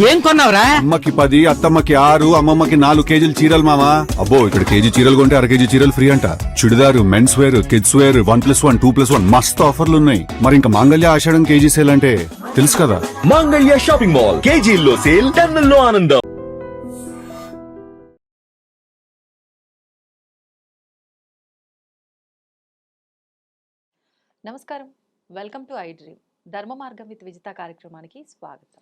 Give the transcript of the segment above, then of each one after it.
ఏం కొన్నావురా? అమ్మకి 10, అత్తమ్మకి 6, అమ్మమ్మకి 4 కేజీలు చీరలు మామా. అబ్బో ఇక్కడ కేజీ చీరలు కొంటే అర కేజీ చీరలు ఫ్రీ అంట. Churidar, mens wear, kids wear 1+1, 2+1 మస్తు ఆఫర్లు ఉన్నాయి. మరి ఇంకా మాంగళ్య ఆషాఢం కేజీ సేల్ అంటే తెలుసు కదా. మాంగళ్య షాపింగ్ మాల్ కేజీల్లో సేల్, టన్నుల్లో ఆనందం. నమస్కారం, వెల్కమ్ టు ఐ డ్రీమ్. ధర్మ మార్గం విత్ విజిత కార్యక్రమానికి స్వాగతం.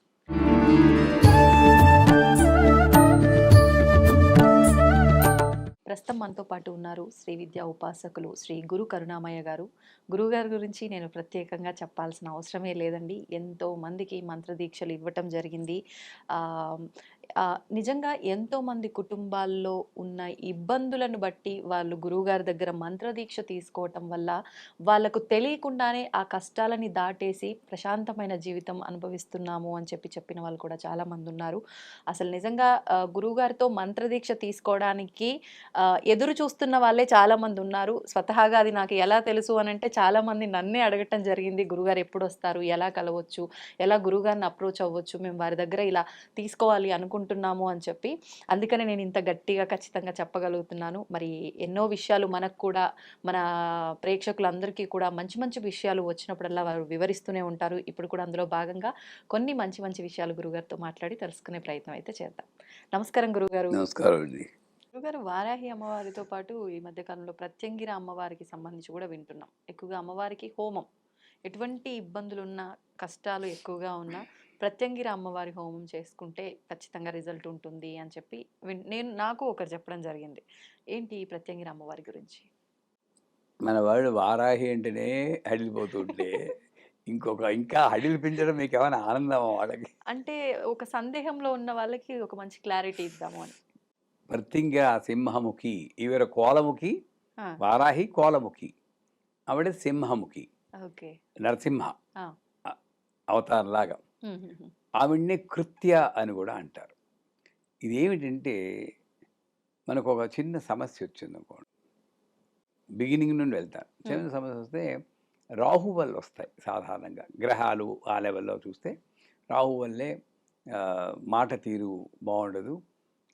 ప్రస్తుతం మనతో పాటు ఉన్నారు శ్రీ విద్యా ఉపాసకులు శ్రీ గురు కరుణామయ్య గారు. గురువుగారి గురించి నేను ప్రత్యేకంగా చెప్పాల్సిన అవసరమే లేదండి. ఎంతో మందికి మంత్రదీక్షలు ఇవ్వటం జరిగింది. నిజంగా ఎంతోమంది కుటుంబాల్లో ఉన్న ఇబ్బందులను బట్టి వాళ్ళు గురువుగారి దగ్గర మంత్రదీక్ష తీసుకోవటం వల్ల వాళ్ళకు తెలియకుండానే ఆ కష్టాలని దాటేసి ప్రశాంతమైన జీవితం అనుభవిస్తున్నాము అని చెప్పిన వాళ్ళు కూడా చాలామంది ఉన్నారు. అసలు నిజంగా గురువుగారితో మంత్రదీక్ష తీసుకోవడానికి ఎదురు చూస్తున్న వాళ్ళే చాలామంది ఉన్నారు. స్వతహాగా అది నాకు ఎలా తెలుసు అని అంటే చాలామంది నన్నే అడగటం జరిగింది, గురుగారు ఎప్పుడు వస్తారు, ఎలా కలవచ్చు, ఎలా గురువుగారిని అప్రోచ్ అవ్వచ్చు, మేము వారి దగ్గర ఇలా తీసుకోవాలి అనుకుంటున్నాము అని చెప్పి. అందుకనే నేను ఇంత గట్టిగా ఖచ్చితంగా చెప్పగలుగుతున్నాను. మరి ఎన్నో విషయాలు మనకు కూడా, మన ప్రేక్షకులందరికీ కూడా మంచి మంచి విషయాలు వచ్చినప్పుడల్లా వారు వివరిస్తూనే ఉంటారు. ఇప్పుడు కూడా అందులో భాగంగా కొన్ని మంచి మంచి విషయాలు గురుగారితో మాట్లాడి తెలుసుకునే ప్రయత్నం అయితే చేద్దాం. నమస్కారం గురుగారు. నమస్కారం అండి. గురుగారు, వారాహి అమ్మవారితో పాటు ఈ మధ్యకాలంలో ప్రత్యంగిర అమ్మవారికి సంబంధించి కూడా వింటున్నాం. ఎక్కువగా అమ్మవారికి హోమం, ఎటువంటి ఇబ్బందులున్నా, కష్టాలు ఎక్కువగా ఉన్నా ప్రత్యంగిర అమ్మవారి హోమం చేసుకుంటే ఖచ్చితంగా రిజల్ట్ ఉంటుంది అని చెప్పి నాకు ఒకరు చెప్పడం జరిగింది. ఏంటి ఈ ప్రత్యంగిర అమ్మవారి గురించి? మన వాళ్ళు వారాహి అంటేనే హడిలిపోతుంటే ఇంకా హడిలిపించడం మీకు ఏమైనా ఆనందం వాళ్ళకి? అంటే ఒక సందేహంలో ఉన్న వాళ్ళకి ఒక మంచి క్లారిటీ ఇద్దాము అని. ప్రత్యంగిర సింహముఖి, ఈవిడ కోలముఖి, వారాహి కోలముఖి, ఆవిడ సింహముఖి, ఓకే, నరసింహ అవతారంలాగా. ఆవిడ్ని కృత్య అని కూడా అంటారు. ఇదేమిటంటే మనకు ఒక చిన్న సమస్య వచ్చింది అనుకోండి, బిగినింగ్ నుండి వెళ్తాను. చిన్న సమస్య వస్తే రాహు వల్ల వస్తాయి సాధారణంగా. గ్రహాలు ఆ లెవెల్లో చూస్తే రాహు వల్లే మాట తీరు బాగుండదు,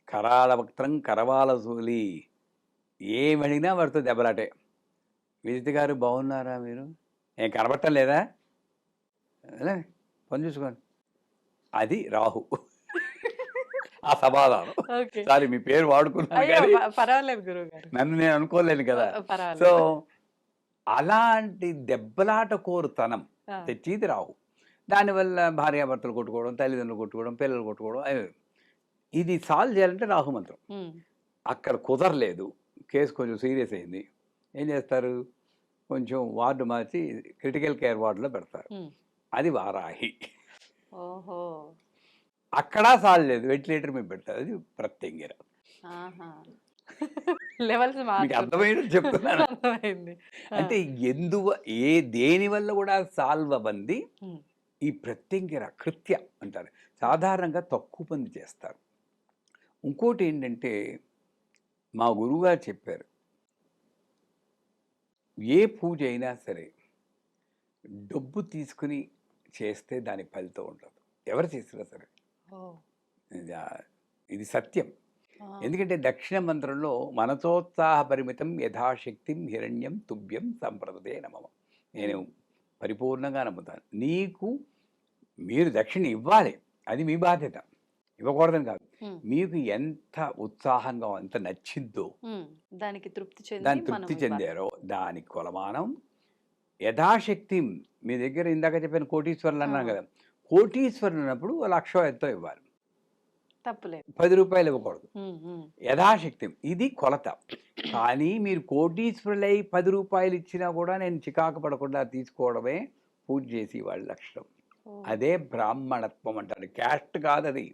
కరాల వక్త్రం కరవాల సూలి, ఏమడిగినా వాడితో దెబ్బలాటే. విజిత గారు బాగున్నారా, మీరు ఏం కనబట్టం లేదా, పని చూసుకోండి, అది రాహు. ఆ సమాధానం. సారీ మీ పేరు వాడుకున్నాను, పర్వాలేదు గురువు గారు, నన్ను నేను అనుకోలేను కదా. సో అలాంటి దెబ్బలాట కోరుతనం తెచ్చేది రాహు. దానివల్ల భార్యాభర్తలు కొట్టుకోవడం, తల్లిదండ్రులు కొట్టుకోవడం, పిల్లలు కొట్టుకోవడం. ఇది సాల్వ్ చేయాలంటే రాహు మంత్రం. అక్కడ కుదరలేదు, కేసు కొంచెం సీరియస్ అయింది, ఏం చేస్తారు, కొంచెం వార్డు మార్చి క్రిటికల్ కేర్ వార్డులో పెడతారు. అది వారాహి. ఓహో, అక్కడ సాల్వ్ లేదు, వెంటిలేటర్ మీద పెడతారు, అది ప్రత్యంగిర. మీకు అర్థమైనట్టు చెప్తున్నాను. అంటే దేని వల్ల కూడా సాల్వ్ అవ్వంది ఈ ప్రత్యంగిర కృత్య అంటారు. సాధారణంగా తక్కువ మంది చేస్తారు. ఇంకోటి ఏంటంటే మా గురువుగారు చెప్పారు, ఏ పూజ అయినా సరే డబ్బు తీసుకుని చేస్తే దానికి ఫలితం ఉండదు, ఎవరు చేసినా సరే. ఇది సత్యం. ఎందుకంటే దక్షిణ మంత్రంలో మనసోత్సాహ పరిమితం యథాశక్తిం హిరణ్యం తుభ్యం సంప్రదతే నమః. నేను పరిపూర్ణంగా నమ్ముతాను. మీరు దక్షిణ ఇవ్వాలి, అది మీ బాధ్యత, ఇవ్వకూడదని కాదు. మీకు ఎంత ఉత్సాహంగా, ఎంత నచ్చిందో, దానికి తృప్తి చెందారో దానికి కొలమానం యథాశక్తి. మీ దగ్గర ఇందాక చెప్పిన కోటీశ్వరులు అన్నాను కదా, కోటీశ్వరులు ఉన్నప్పుడు 1,00,000 ఎంతో ఇవ్వాలి, తప్పులేదు. 10 రూపాయలు ఇవ్వకూడదు, యథాశక్తి. ఇది కొలత. కానీ మీరు కోటీశ్వరులై 10 రూపాయలు ఇచ్చినా కూడా నేను చికాకు పడకుండా తీసుకోవడమే పూజ చేసి వాళ్ళ లక్షణం. అదే బ్రాహ్మణత్వం అంటారు. క్యాస్ట్ కాదు, అది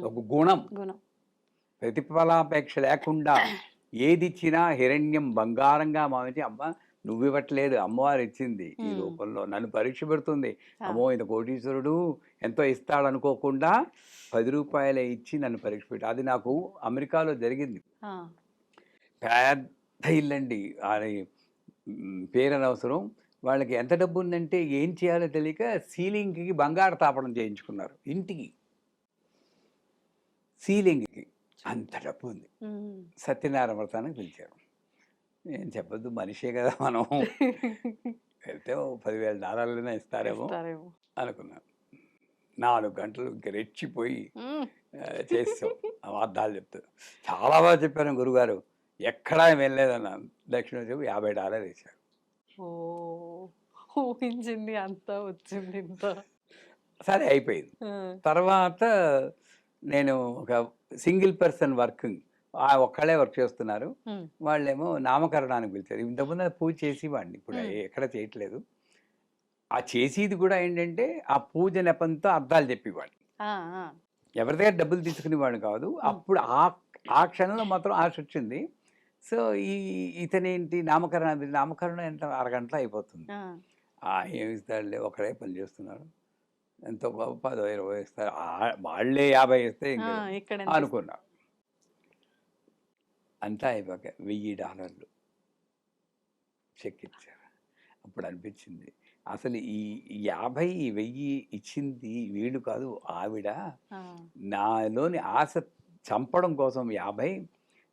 ఒక గుణం. ప్రతిఫలాపేక్ష లేకుండా ఏది ఇచ్చినా హిరణ్యం బంగారంగా భావించి, అమ్మ నువ్వు ఇవ్వట్లేదు, అమ్మవారు ఇచ్చింది ఈ రూపంలో, నన్ను పరీక్ష పెడుతుంది, అమ్మో ఇంత కోటీశ్వరుడు ఎంతో ఇస్తాడు అనుకోకుండా 10 రూపాయలే ఇచ్చి నన్ను పరీక్ష పెట్టి. అది నాకు అమెరికాలో జరిగింది. పెద్ద ఇల్లండి, అది పేరనవసరం. వాళ్ళకి ఎంత డబ్బు ఉందంటే ఏం చేయాలో తెలియక సీలింగ్కి బంగారు తాపడం చేయించుకున్నారు ఇంటికి. సీలింగ్కి అంత డబ్బు ఉంది. ఉమ్. సత్యనారాయణ వ్రతానికి పిలిచారు. నేను చెప్పొద్దు, మనిషే కదా మనం, వెళ్తే ఓ $10,000 ఇస్తారేమో ఇస్తారేమో. అనుకున్నాను. 4 గంటలు ఇంక రెచ్చిపోయి ఉమ్. చేసాం. అబద్ధాలు చెప్తాను. చాలా బాగా చెప్పాను గురుగారు, ఎక్కడా వెళ్ళలేదన్నాను. దక్షిణ చెప్పి $50 వేశారు. ఓ, ఊహించింది అంతా వచ్చింది ఇంత. సరే అయిపోయింది. ఆ. తర్వాత నేను ఒక సింగిల్ పర్సన్ వర్కింగ్, ఒక్కళ్ళే వర్క్ చేస్తున్నారు. ఉమ్. వాళ్ళేమో నామకరణానికి పిలిచారు. ఇంతకుముందు అది పూజ చేసేవాడిని, ఇప్పుడు ఎక్కడ చేయట్లేదు. ఆ చేసేది కూడా ఏంటంటే ఆ పూజ నెపంతో అర్థాలు చెప్పేవాడిని. ఆ, ఆ. ఎవరి దగ్గర డబ్బులు తీసుకునేవాడు కాదు. అప్పుడు ఆ క్షణంలో మాత్రం ఆశ వచ్చింది. సో ఇతనేంటి నామకరణం ఎంత అరగంటలో అయిపోతుంది. ఆ. ఏమి ఇస్తాడులే, ఒకడే పని చేస్తున్నాడు, ఎంతో 10-20 ఇస్తారు, వాళ్ళే 50 ఇస్తే ఇంకా ఇక్కడ అనుకున్నా. అంతా అయిపోయాక $1000 చెక్ ఇచ్చారు. అప్పుడు అనిపించింది, అసలు ఈ 50,000 ఇచ్చింది వీళ్ళు కాదు, ఆవిడ నాలోని ఆశ చంపడం కోసం 50,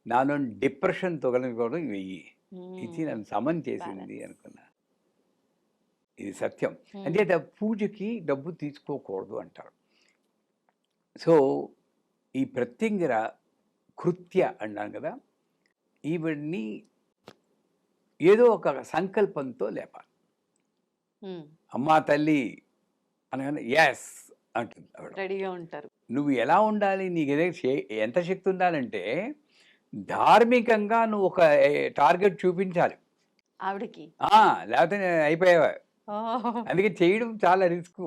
నాలోని డిప్రెషన్ తొలగించుకోవడం 1000 ఇచ్చి నన్ను సమన్ చేసింది అనుకున్నా. ఇది సత్యం. అంటే పూజకి డబ్బు తీసుకోకూడదు అంటారు. సో ఈ ప్రత్యంగిర కృత్య అన్నాను కదా, ఈవిడ్ని ఏదో ఒక సంకల్పంతో లేపాలి. అమ్మా తల్లి అనగానే ఎస్ అంటుంది ఆవిడ. రెడీగా ఉంటారు. నువ్వు ఎలా ఉండాలి, నీకు ఎంత శక్తి ఉండాలంటే ధార్మికంగా నువ్వు ఒక టార్గెట్ చూపించాలి ఆవిడకి. లేకపోతే అయిపోయావా. అందుకే చేయడం చాలా రిస్క్.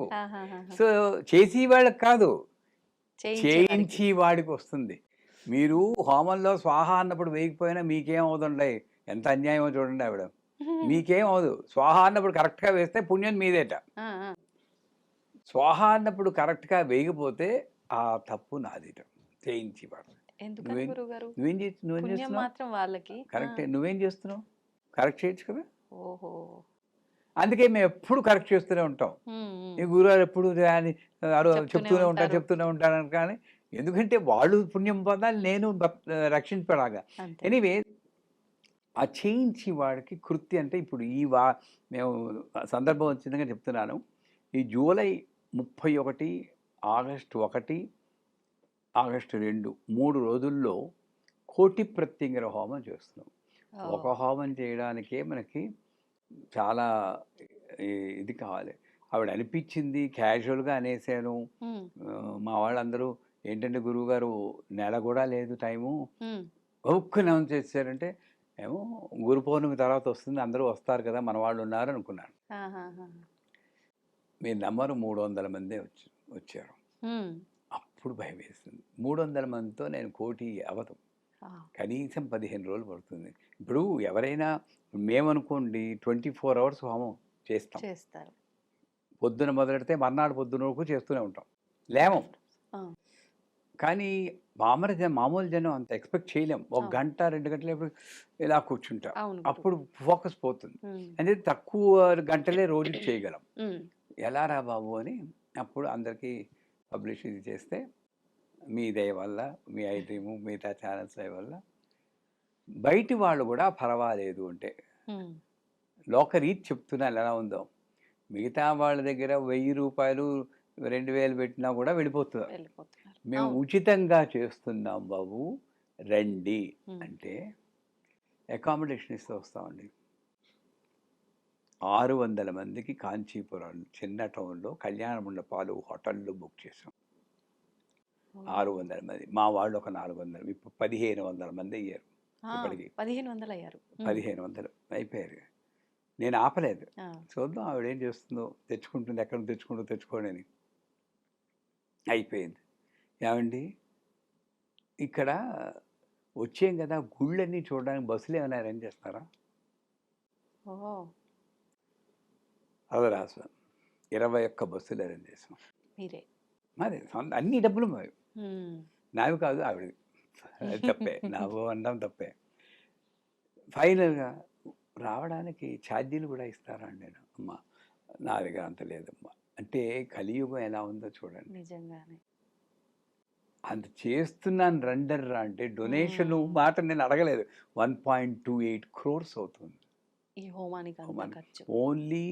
సో చేసి వాళ్ళకి కాదు, చేయించి వాడికి వస్తుంది. మీరు హోమంలో స్వాహ అన్నప్పుడు వేయకపోయినా మీకేం అవుతుండే, ఎంత అన్యాయమో చూడండి. ఆవిడ మీకేం అవదు. స్వాహ అన్నప్పుడు కరెక్ట్గా వేస్తే పుణ్యం మీదేట. స్వాహ అన్నప్పుడు కరెక్ట్గా వేయకపోతే ఆ తప్పు నాదిట, చేయించి వాడు. నువ్వేం చేస్తున్నావు? కరెక్టే, నువ్వేం చేస్తున్నావు? కరెక్ట్ చేయొచ్చు కదా. ఓహో. అందుకే మేము ఎప్పుడు కరెక్ట్ చేస్తూనే ఉంటాం. ఈ గురుగారు ఎప్పుడు చెప్తూనే ఉంటాను కానీ, ఎందుకంటే వాళ్ళు పుణ్యం పొందాలి, నేను రక్షించబడాగా. ఎనీవే ఆ చేయించి వాడికి కృత్య అంటే ఇప్పుడు మేము సందర్భం వచ్చిందిగా చెప్తున్నాను. ఈ జూలై 31, ఆగస్టు 1, ఆగస్టు 2 3 రోజుల్లో కోటి ప్రత్యంగిర హోమం చేస్తున్నాం. ఒక హోమం చేయడానికే మనకి చాలా ఇది కావాలి. ఆవిడ అనిపించింది, క్యాజువల్గా అనేసాను. మా వాళ్ళందరూ ఏంటంటే గురువుగారు నెల కూడా లేదు టైము, ఒక్క అనౌన్స్ చేశారంటే ఏమో గురు పౌర్ణమి తర్వాత వస్తుంది, అందరూ వస్తారు కదా, మన వాళ్ళు ఉన్నారు అనుకున్నాను. మీరు నమ్మరు, 300 మందే వచ్చారు. అప్పుడు భయం వేస్తుంది. 300 మందితో నేను కోటి అవదు, కనీసం 15 రోజులు పడుతుంది. ఇప్పుడు ఎవరైనా మేమనుకోండి 24 hours హోమం చేస్తారు. పొద్దున మొదలెడితే మర్నాడు పొద్దున వరకు చేస్తూనే ఉంటాం, లేమం. కానీ మామూలు జనం అంత ఎక్స్పెక్ట్ చేయలేం. 1 గంట 2 గంటలు ఇలా కూర్చుంటాం, అప్పుడు ఫోకస్ పోతుంది. అంటే తక్కువ గంటలే రోజు చేయగలం. ఎలా రా బాబు అని అప్పుడు అందరికీ పబ్లిష్ ఇది చేస్తే, మీ దయ వల్ల, మీ ఐటీము, మిగతా ఛానల్స్ దయ వల్ల బయటి వాళ్ళు కూడా పర్వాలేదు అంటే, లోకరీతి చెప్తున్నాను ఎలా ఉందో. మిగతా వాళ్ళ దగ్గర 1000 రూపాయలు 2000 పెట్టినా కూడా వెళ్ళిపోతున్నారు. మేము ఉచితంగా చేస్తున్నాం బాబు రండి అంటే అకామిడేషన్ ఇస్తూ వస్తామండి. 600 మందికి కాంచీపురం చిన్న టౌన్లో కళ్యాణ మండపాలు, హోటళ్ళు బుక్ చేసాం. 600 మంది, మా వాళ్ళు ఒక 400, ఇప్పుడు 1500 మంది అయ్యారు. ఇప్పటికి 1500 అయిపోయారు. నేను ఆపలేదు, చూద్దాం ఆవిడ ఏం చేస్తుందో, తెచ్చుకుంటుంది, ఎక్కడ తెచ్చుకోండి అని. అయిపోయింది. ఏమండి ఇక్కడ వచ్చాం కదా, గుళ్ళన్నీ చూడడానికి బస్సులు ఏమైనా అరేంజ్ చేస్తారా? అది రాసు 21 బస్సులు అరేంజ్ చేసాం. మరి అన్ని డబ్బులు నావి కాదు, ఆవిడవి. అది తప్పే, నాకు అనడం తప్పే. ఫైనల్గా రావడానికి ఛార్జీలు కూడా ఇస్తారా అండి? నేను అమ్మ నా దగ్గర అంత లేదమ్మా అంటే, కలియుగం ఎలా ఉందో చూడండి. నిజంగానే అంత చేస్తున్నాను రండర్రా అంటే డొనేషన్ మాట నేను అడగలేదు. 1.28 crores అవుతుంది ఈ హోమానికి అంత హోమానికి. ఖర్చు. Only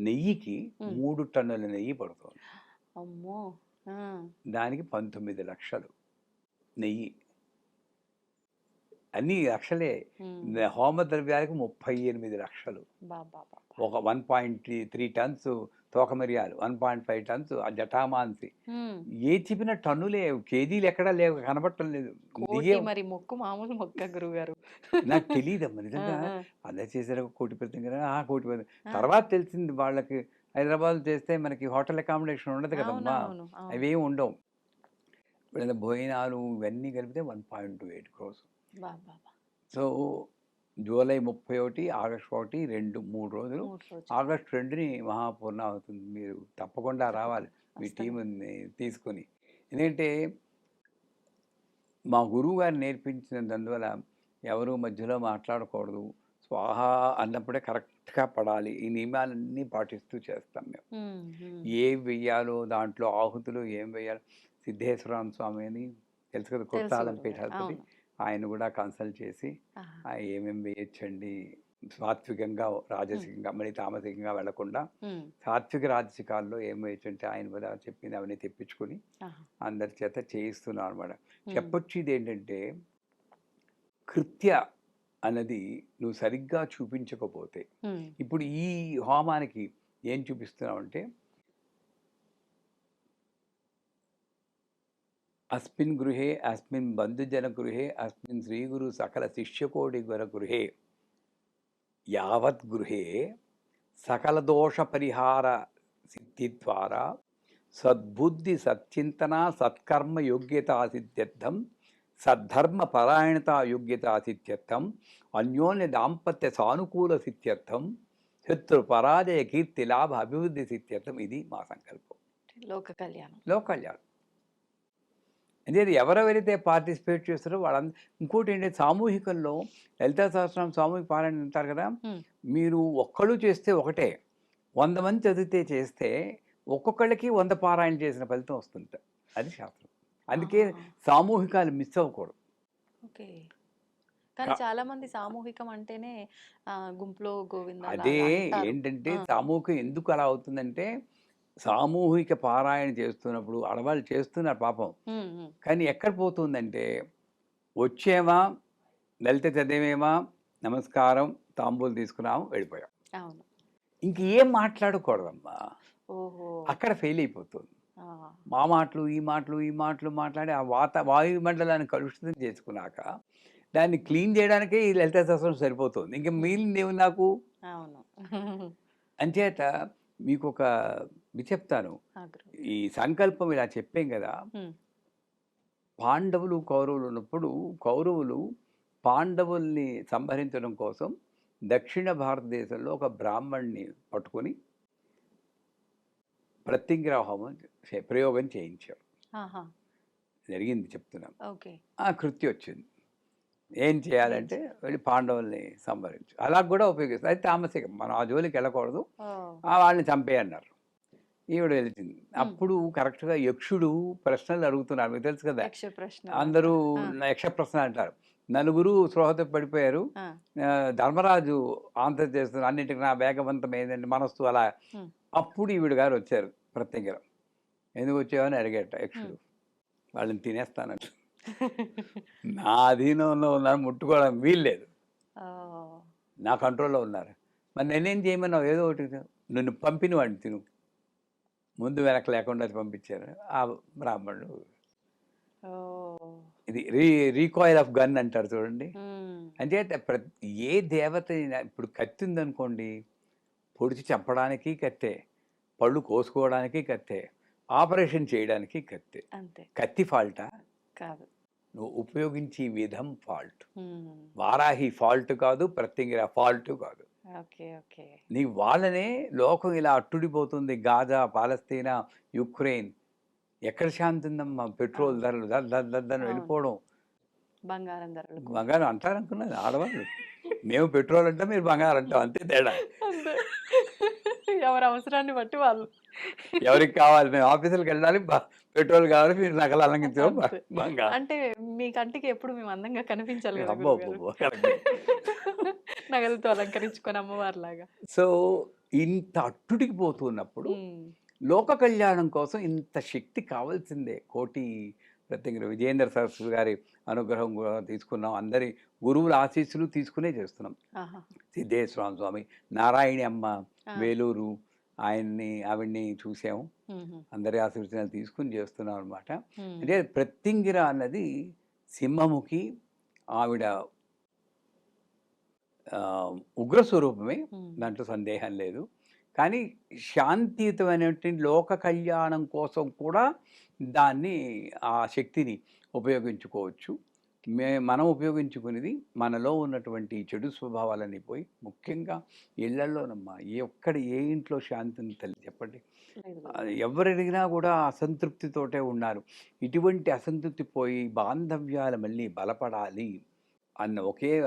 నెయ్యికి Hmm. 3 టన్నుల నెయ్యి పడుతుంది. అమ్మో! ఆ! దానికి 19 లక్షలు నెయ్యి. అన్ని లక్షలే. హోమ ద్రవ్యాలకు 38 లక్షలు. బాబాబా! ఒక 1.3 టన్స్ తోక మిరియాలు, 1.5 టన్స్ జటామాంసి. ఏ చెప్పిన టన్నులే, కేజీలు ఎక్కడా లేవు, కనబడటం లేదు. కోటి మరి మొక్కు మామూలు మొక్క గురుగారు. నాకు తెలియదమ్మా నిజంగా. ఆ, ఆ. అలా చేశారు కోటిపతి కదా, కోటిపతి. తర్వాత తెలిసింది వాళ్ళకి హైదరాబాద్ చేస్తే మనకి హోటల్ అకామిడేషన్ ఉండదు కదమ్మా, అవునవును, అవును. అవేం ఉండవు. ఇప్పుడు భోజనాలు ఇవన్నీ కలిపితే 1.28 crores. బాబాబా! సో జూలై 31, ఆగస్టు 1, 2, 3 రోజులు. 3 రోజులు. ఆగస్టు 2ని మహాపూర్ణ అవుతుంది. మీరు తప్పకుండా రావాలి మీ వస్తాను. టీంని తీసుకొని. ఎందుకంటే మా గురువు గారు నేర్పించినందువల్ల ఎవరు మధ్యలో మాట్లాడకూడదు, స్వాహ అన్నప్పుడే కరెక్ట్గా పడాలి. ఈ నియమాలన్నీ పాటిస్తూ చేస్తాం మేము. ఏం వెయ్యాలో దాంట్లో ఆహుతులు ఏం వెయ్యాలో సిద్ధేశ్వర స్వామి అని తెలుసు కదా, కొట్టాలం గురుగారు. పీఠాధిపతి, అవును. ఆయన కూడా కన్సల్ట్ చేసి ఆహా. ఏమేమి వేయచ్చండి సాత్వికంగా, రాజసికంగా, మళ్ళీ తామసికంగా వెళ్లకుండా ఉమ్. సాత్విక రాజసికాల్లో ఏం వేయచ్చంటే ఆయన కూడా చెప్పింది అవన్నీ తెప్పించుకొని ఆహా. అందరి చేత చేయిస్తున్నాం అనమాట. ఉమ్. చెప్పొచ్చేది ఏంటంటే కృత్య అన్నది నువ్వు సరిగ్గా చూపించకపోతే, ఉమ్. ఇప్పుడు ఈ హోమానికి ఏం చూపిస్తున్నావు అంటే అస్మిన్ గృహే అస్మిన్ బంధుజన గృహే అస్మిన్ శ్రీగురు సకల శిష్యకోటి గుర గృహే యావత్ గృహే సకల దోష పరిహార సిద్ధి ద్వారా సద్బుద్ధి సచ్చింతన సత్కర్మ యోగ్యతా సిద్ధ్యర్థం సద్ధర్మ పరాయణత యోగ్యతా సిద్ధ్యర్థం అన్యోన్య దాంపత్య సానుకూల సిద్ధ్యర్థం శత్రు పరాజయ కీర్తి లాభ అభివృద్ధి సిద్ధ్యర్థం. ఇది మా సంకల్పం. లోక కళ్యాణం. లోకల్యాణం అంటే ఎవరెవరైతే పార్టిసిపేట్ చేస్తారో వాళ్ళందరూ. ఇంకోటి ఏంటంటే సామూహికంలో లలితా సహస్రనామం సామూహిక పారాయణ అంటారు కదా, ఉమ్. మీరు ఒక్కళ్ళు చేస్తే ఒకటే, 100 మంది చదివితే చేస్తే ఒక్కొక్కళ్ళకి 100 పారాయణ చేసిన ఫలితం వస్తుంట. అది శాస్త్రం. అందుకే ఆహా. సామూహికాలు మిస్ అవ్వకూడదు. ఓకే. కానీ చాలా మంది సామూహికం అంటేనే గుంపులో గోవింద అదే ఏంటంటే ఆ. సామూహికం ఎందుకు అలా అవుతుందంటే, సామూహిక పారాయణ చేస్తున్నప్పుడు ఆడవాళ్ళు చేస్తున్నారు పాపం, కానీ ఎక్కడ పోతుందంటే వచ్చేమా లలిత చదివేమా నమస్కారం తాంబూలు తీసుకున్నాము వెళ్ళిపోయాం, అవును. ఇంకేం మాట్లాడకూడదమ్మా. ఓహో. అక్కడ ఫెయిల్ అయిపోతుంది. ఆ. మా మాటలు ఈ మాటలు మాట్లాడి ఆ వాయుమండలాన్ని కలుషితం చేసుకున్నాక దాన్ని క్లీన్ చేయడానికే ఈ లలితా సహస్రం సరిపోతుంది. ఇంకా మిగిలిందేమి నాకు. అవును. అంచేత మీకు ఒక చెప్తాను. ఆ, గురువు. ఈ సంకల్పం ఇలా చెప్పాం కదా, ఉమ్. పాండవులు కౌరవులు ఉన్నప్పుడు కౌరవులు పాండవుల్ని సంహరించడం కోసం దక్షిణ భారతదేశంలో ఒక బ్రాహ్మణ్ణి పట్టుకొని ప్రత్యంగిరా హోమం ప్రయోగం చేయించారు. ఆహా. జరిగింది చెప్తున్నాం. ఓకే. ఆ కృత్యం వచ్చింది. ఏం చేయాలంటే వెళ్ళి పాండవుల్ని సంహరించు. అలా కూడా ఉపయోగిస్తారు. అది తామసికం, మనం ఆ జోలికి వెళ్ళకూడదు. ఓ. వాళ్ళని చంపేయన్నారు. ఈవిడ వెళ్తుంది. అప్పుడు కరెక్ట్గా యక్షుడు ప్రశ్నలు అడుగుతున్నారు. మీకు తెలుసు కదా, యక్ష ప్రశ్న. అందరూ ఆ. యక్ష ప్రశ్న అంటారు. నలుగురు స్పృహతో పడిపోయారు. ఆ. ధర్మరాజు ఆన్సర్ చేస్తున్నారు, అన్నిటికీ నా వేగవంతమైందండి మనస్సు అలా. ఉమ్. అప్పుడు ఈవిడ గారు వచ్చారు ప్రత్యంగిరం. ఎందుకు వచ్చావని అడిగేట యక్షుడు. వాళ్ళని తినేస్తానంట. నా అధీనంలో ఉన్నారు, ముట్టుకోవడం వీల్లేదు, ఓ. నా కంట్రోల్లో ఉన్నారు. మరి నేనేం చేయమన్నావు, ఏదో ఒకటి నిన్ను పంపిన వాడిని తిను. ముందు వెనక లేకుండా పంపించారు ఆ బ్రాహ్మణుడు. ఓ. ఇది రీకాయిల్ ఆఫ్ గన్ అంటారు చూడండి. ఉమ్. అంటే ఏ దేవత ఇప్పుడు కత్తి ఉందనుకోండి, పొడిచి చంపడానికి కత్తే, పళ్ళు కోసుకోవడానికి కత్తే, ఆపరేషన్ చేయడానికి కత్తే. అంతే. కత్తి ఫాల్టా కాదు, నువ్వు ఉపయోగించే విధం ఫాల్ట్. ఉమ్. వారాహి ఫాల్ట్ కాదు, ప్రత్యంగిర ఫాల్ట్ కాదు. ఓకే. ఓకే. నీ వాళ్ళనే లోకం ఇలా అట్టుడిపోతుంది. గాజా, పాలస్తీనా, యుక్రెయిన్, ఎక్కడ శాంతి ఉందమ్మా? పెట్రోల్ ధరలు దర్దని వెళ్ళిపోవడం. బంగారం ధరలు. బంగారం అంటారనుకున్నది ఆడవాళ్ళు. మేము పెట్రోల్ అంటాం, మీరు బంగారం అంటాం, అంతే తేడా. అంతే. ఎవరి అవసరాన్ని బట్టి వాళ్ళు. ఎవరికి కావాలి, మేము ఆఫీసులకు వెళ్ళాలి, పెట్రోల్ కావాలి, మీరు నగలు అలంకించడం అంతే. బంగారం. అంటే మీ కంటికి ఎప్పుడు మేము అందంగా కనిపించాలి కదా అబ్బో గురువుగారు. అబ్బో, కరెక్టే. నగలతో అలంకరించుకొని అమ్మవారిలాగా. సో ఇంత అట్టుడికి పోతున్నప్పుడు ఉమ్, లోక కళ్యాణం కోసం ఇంత శక్తి కావాల్సిందే. కోటి ప్రత్యేక విజయేంద్ర సరస్వతి గారి అనుగ్రహం కూడా తీసుకున్నాం, అందరి గురువుల ఆశీస్సులు తీసుకునే చేస్తున్నాం. ఆహా, సిద్ధేశ్వర స్వామి, నారాయణి అమ్మ ఆ, వేలూరు, ఆవిడ్ని చూసాము, ఉమ్హు, అందరి ఆశీర్వచనాలు తీసుకుని చేస్తున్నాం అనమాట. ఉమ్, అంటే ప్రత్యంగిర అన్నది సింహముఖి, ఆవిడ ఉగ్ర స్వరూపమే, ఉమ్, దాంట్లో సందేహం లేదు. కానీ శాంతియుతమైనటువంటి లోక కళ్యాణం కోసం కూడా దాన్ని, ఆ శక్తిని ఉపయోగించుకోవచ్చు. మనం ఉపయోగించుకునేది మనలో ఉన్నటువంటి చెడు స్వభావాలన్నీ పోయి, ముఖ్యంగా ఇళ్లలోనమ్మా, ఏ ఇంట్లో శాంతి ఉంది తల్లి చెప్పండి? లేదు ఎవరు అడిగినా కూడా అసంతృప్తితోటే ఉన్నారు. ఇటువంటి అసంతృప్తి పోయి బాంధవ్యాలు మళ్ళీ బలపడాలి అన్న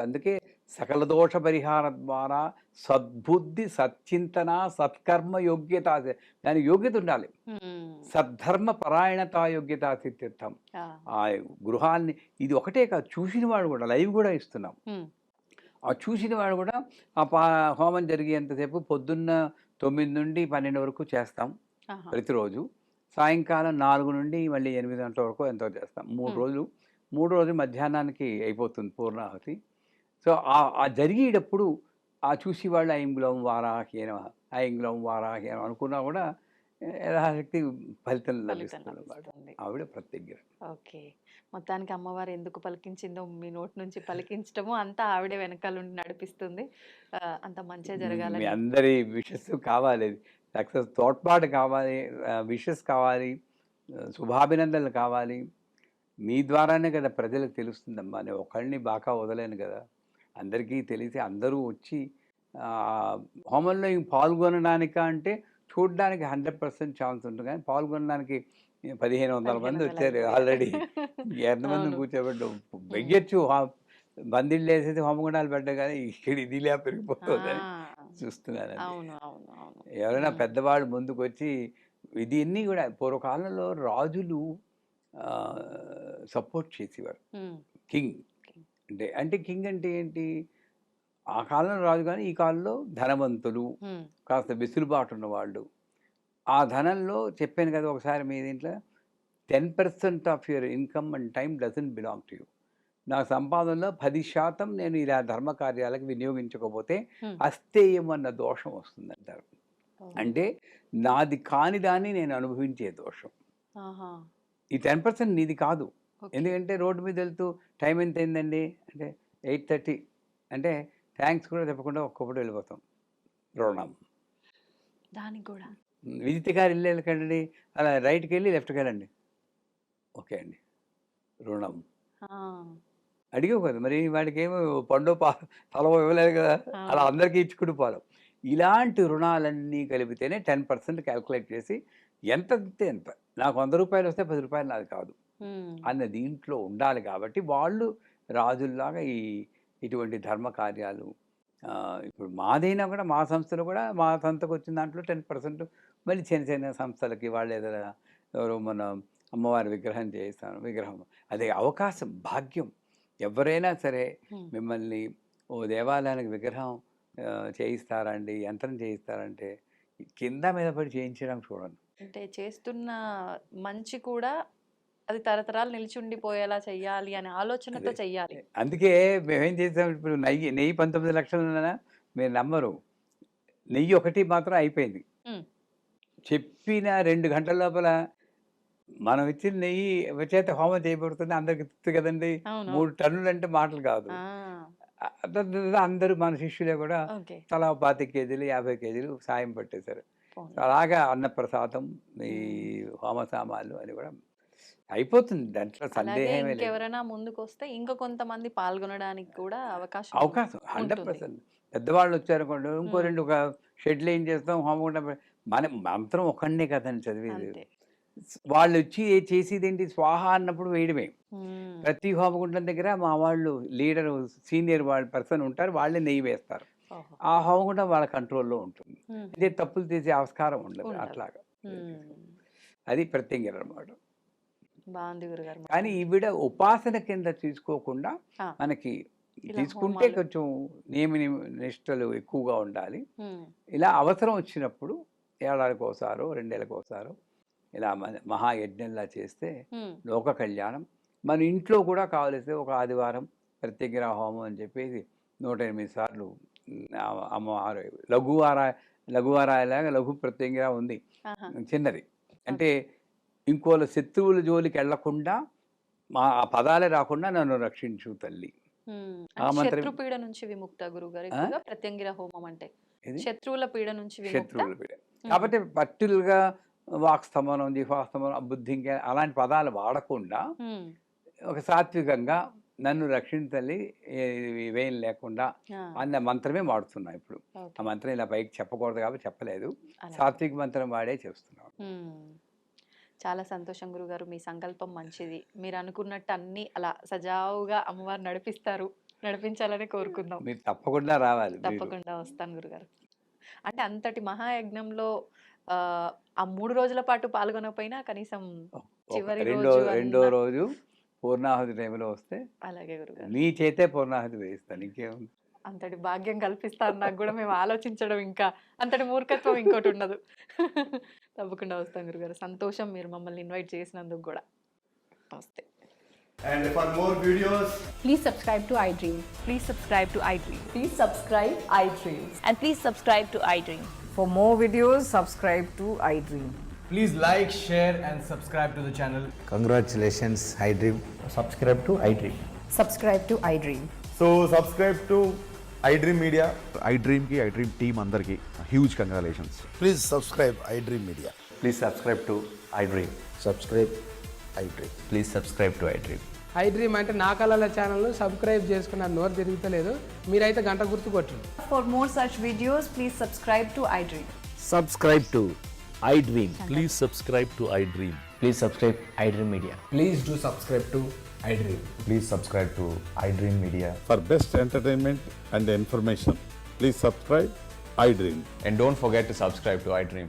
అందుకే సకల దోష పరిహార ద్వారా సద్బుద్ధి, సచ్చింతన, సత్కర్మ యోగ్యత, దాని యోగ్యత ఉండాలి. ఉమ్, సద్ధర్మ పరాయణత యోగ్యత సిద్ధిర్థం. ఆ, ఆ గృహాన్ని, ఇది ఒకటే కాదు, చూసిన వాడు కూడా లైవ్ కూడా ఇస్తున్నాం. ఉమ్, ఆ చూసిన వాడు కూడా హోమం జరిగేంతసేపు పొద్దున్న 9 నుండి 12 వరకు చేస్తాం ఆహా, ప్రతిరోజు. సాయంకాలం 4 నుండి మళ్ళీ 8 గంటల వరకు ఎంతో చేస్తాం. 3 రోజులు మధ్యాహ్నానికి అయిపోతుంది పూర్ణాహుతి. సో ఆ జరిగేటప్పుడు ఆ చూసి వాళ్ళు ఐంగ్లం వారాహీనం, ఐంగ్లం వారాహీనం అనుకున్నా కూడా యథాశక్తి ఫలితం లభిస్తుంది అన్నమాట. లభిస్తుంది. ఆవిడ ప్రత్యేక. ఓకే. మొత్తానికి అమ్మవారు ఎందుకు పలికించిందో మీ నోటి నుంచి పలికించటము అంతా ఆవిడే వెనకాలండి నడిపిస్తుంది. అంత మంచే మీ జరగాలని. అందరి విషెస్ కావాలి, సక్సెస్ తోడ్పాటు కావాలి, విషెస్ కావాలి, శుభాభినందనలు కావాలి. మీ ద్వారానే కదా ప్రజలకు తెలుస్తుందమ్మా. నేను ఒకళ్ళని బాగా వదలేను కదా, అందరికీ తెలిసి అందరూ వచ్చి హోమంలో పాల్గొనడానిక అంటే చూడడానికి 100% ఛాన్స్ ఉంటుంది, కానీ పాల్గొనడానికి 1500 మంది వచ్చారు ఆల్రెడీ. ఎంతమందిని కూర్చోబెట్టు వెయ్యొచ్చు, బందిళ్ళు వేసేసి హోమగుండాలు పెట్ట, కానీ ఇక్కడ ఇదిలా పెరిగిపోతుందని చూస్తున్నాను. అవును, అవును, అవును. ఎవరైనా పెద్దవాళ్ళు ముందుకు వచ్చి, ఇది కూడా పూర్వకాలంలో రాజులు సపోర్ట్ చేసేవారు. కింగ్ అంటే కింగ్ అంటే ఏంటి? ఆ కాలంలో రాజు, కానీ ఈ కాలంలో ధనవంతులు, కాస్త వెసులుబాటు ఉన్నవాళ్ళు. ఆ ధనంలో చెప్పాను కదా ఒకసారి మీ దీంట్లో, 10% of your income and time doesn't belong to you. నా సంపాదనలో 10% నేను ఇలా ధర్మ కార్యాలకు వినియోగించకపోతే అస్థేయం అన్న దోషం వస్తుందంటారు. అంటే నాది కాని దాన్ని నేను అనుభవించే దోషం. ఈ 10% నీది కాదు. ఎందుకంటే రోడ్డు మీద వెళ్తూ టైం ఎంత అయిందండి అంటే 8:30 అంటే థ్యాంక్స్ కూడా చెప్పకుండా ఒక్కొక్కటి వెళ్ళిపోతాం. రుణం. దానికి కూడా విజిత్ గారు ఇల్లు వెళ్ళకండి, అలా రైట్కి వెళ్ళి లెఫ్ట్కి వెళ్ళండి, ఓకే అండి, రుణం. అడిగావు కదా మరి, వాడికి ఏమో పండు తలవో ఇవ్వలేదు కదా, అలా అందరికీ ఇచ్చుకుని పోదాం. ఇలాంటి రుణాలన్నీ కలిపితేనే 10% క్యాల్కులేట్ చేసి ఎంత ఎంత, నాకు 100 రూపాయలు వస్తే 10 రూపాయలు నాది కాదు అన్న దీంట్లో ఉండాలి. కాబట్టి వాళ్ళు రాజుల్లాగా ఇటువంటి ధర్మ కార్యాలు, ఇప్పుడు మాదైనా కూడా, మా సంస్థలో కూడా, మా సంస్థకు వచ్చిన దాంట్లో 10% మళ్ళీ చిన్న చిన్న సంస్థలకి వాళ్ళు ఏదైనా, ఎవరో మన అమ్మవారి విగ్రహం చేయిస్తాను, విగ్రహం అదే అవకాశం, భాగ్యం. ఎవరైనా సరే మిమ్మల్ని ఓ దేవాలయానికి విగ్రహం చేయిస్తారండి, యంత్రం చేయిస్తారంటే కింద మీద పడి చేయించడం చూడండి. అంటే చేస్తున్న మంచి కూడా అది తరతరాలు నిలిచి ఉండిపోయేలా చెయ్యాలి అనే ఆలోచనతో చెయ్యాలి. అందుకే మేమేం చేసాం, ఇప్పుడు నెయ్యి 19 లక్షలు ఉన్నా మీరు నమ్మరు, నెయ్యి ఒకటి మాత్రం అయిపోయింది. చెప్పిన 2 గంటల లోపల మనం ఇచ్చిన నెయ్యి చేత హోమం చేయబడుతుంది, అందరికి తిప్పు కదండి. 3 టన్నులు అంటే మాటలు కాదు. అందరూ మన శిష్యులే కూడా తలా 25 కేజీలు 50 కేజీలు సాయం పట్టేశారు. అలాగా అన్నప్రసాదం, ఈ హోమ సామాన్లు అని కూడా అయిపోతుంది, దాంట్లో సందేహం లేదు. ఎవరైనా ముందుకు వస్తే ఇంకా కొంతమంది పాల్గొనడానికి కూడా అవకాశం 100%. పెద్దవాళ్ళు వచ్చారనుకోండి, ఇంకో 2 ఒక షెడ్లు ఏం చేస్తాం, హోమగుండం మన మంత్రం ఒకనే కదండి చదివేది. వాళ్ళు వచ్చి చేసేది ఏంటి, స్వాహ అన్నప్పుడు వేయడమే. ప్రతి హోమగుండం దగ్గర మా వాళ్ళు లీడర్, సీనియర్ వాళ్ళ పర్సన్ ఉంటారు, వాళ్ళే నెయ్యి వేస్తారు. ఆ హోమగుండం వాళ్ళ కంట్రోల్లో ఉంటుంది. ఇదే తప్పులు తీసే ఆస్కారం ఉండదు. అట్లాగా అది ప్రత్యేకం అన్నమాట. బాగుంది గురుగారు. కానీ ఈవిడ ఉపాసన కింద తీసుకోకుండా ఆ. మనకి ఇలా తీసుకుంటే హోమాలు. కొంచెం నిష్టలు ఎక్కువగా ఉండాలి. ఉమ్, ఇలా అవసరం వచ్చినప్పుడు ఏడాదికి ఒకసారో 2 ఏళ్ళకి ఒకసారో ఇలా మహాయజ్ఞంలా చేస్తే ఉమ్, లోక కళ్యాణం. మన ఇంట్లో కూడా కావలిస్తే ఒక ఆదివారం ప్రత్యేక హోమం అని చెప్పేసి 108 సార్లు అమ్మవారు లఘువారాయలాగా లఘు ప్రత్యేకంగా ఉంది, ఆహా. చిన్నది. అంటే ఇంకోళ్ళ శత్రువుల జోలికి వెళ్లకుండా ఆ పదాలే రాకుండా నన్ను రక్షించు తల్లి. ఉమ్, ఆ అంటే మంత్రం- శత్రు పీడ నుంచి విముక్త గురుగారు ఎక్కువగా ప్రత్యంగిర హోమం అంటే ఇది శత్రువుల పీడ నుంచి విముక్త. శత్రువుల పీడ. కాకపోతే పర్టికులర్గా వాక్స్తమనం జిహ్వాస్తమనం బుద్ధి ఇంకా అలాంటి పదాలు వాడకుండా ఉమ్, ఒక సాత్వికంగా నన్ను రక్షించాలి ఇవేం లేకుండా ఆ, అన్న మంత్రమే వాడుతున్నా ఇప్పుడు. ఓకే. ఆ మంత్రం ఇలా పైకి చెప్పకూడదు కాబట్టి చెప్పలేదు. అలాగే. సాత్విక మంత్రం వాడే చేస్తున్నాం. ఉమ్, చాలా సంతోషం గురుగారు. మీ సంకల్పం మంచిది. మీరు అనుకున్నట్టు అన్ని అలా సజావుగా అమ్మవారు నడిపించాలని కోరుకుందాం. మీరు తప్పకుండా రావాలి. మీరు తప్పకుండా వస్తాను గురుగారు. అంటే అంతటి మహాయజ్ఞంలో ఆ 3 రోజుల పాటు పాల్గొనకపోయినా కనీసం చివరి రెండో రోజు రోజు పూర్ణాహుతి టైంలో వస్తే అలాగే గురుగారు. నీ చేతే పూర్ణాహుతి వేయిస్తాను, ఇంకేముంది. అంతటి భాగ్యం కల్పిస్తారు నాకు కూడా. మేము ఆలోచించడం ఇంకా అంతటి మూర్ఖత్వం ఇంకోటి ఉండదు. తప్పకుండా వస్తాం గురుగారు. సంతోషం మీరు మమ్మల్ని ఇన్వైట్ చేసినందుకు కూడా. నమస్తే. And for more videos, Please subscribe to iDream. Please subscribe to iDream. Please subscribe iDream. And please subscribe to iDream. For more videos, subscribe to iDream. please like, share, and subscribe to the channel. Congratulations, iDream. Subscribe to iDream. Subscribe to iDream. So subscribe to iDream Media. iDream కి iDream team అందరికి huge congratulations. Please subscribe iDream Media. Please subscribe to iDream. Subscribe iDream. Please subscribe to iDream. iDream అంటే నా కళల channel subscribe చేసుకున్న నోరు తిరుగుతలేదు. మీరైతే గంట గుర్తు కొట్టండి. For more such videos, please subscribe to iDream. Subscribe to iDream. Please subscribe to iDream. Please subscribe iDream Media. Please do subscribe to iDream. Please subscribe to iDream Media. For best entertainment and information, please subscribe iDream. And don't forget to subscribe to iDream.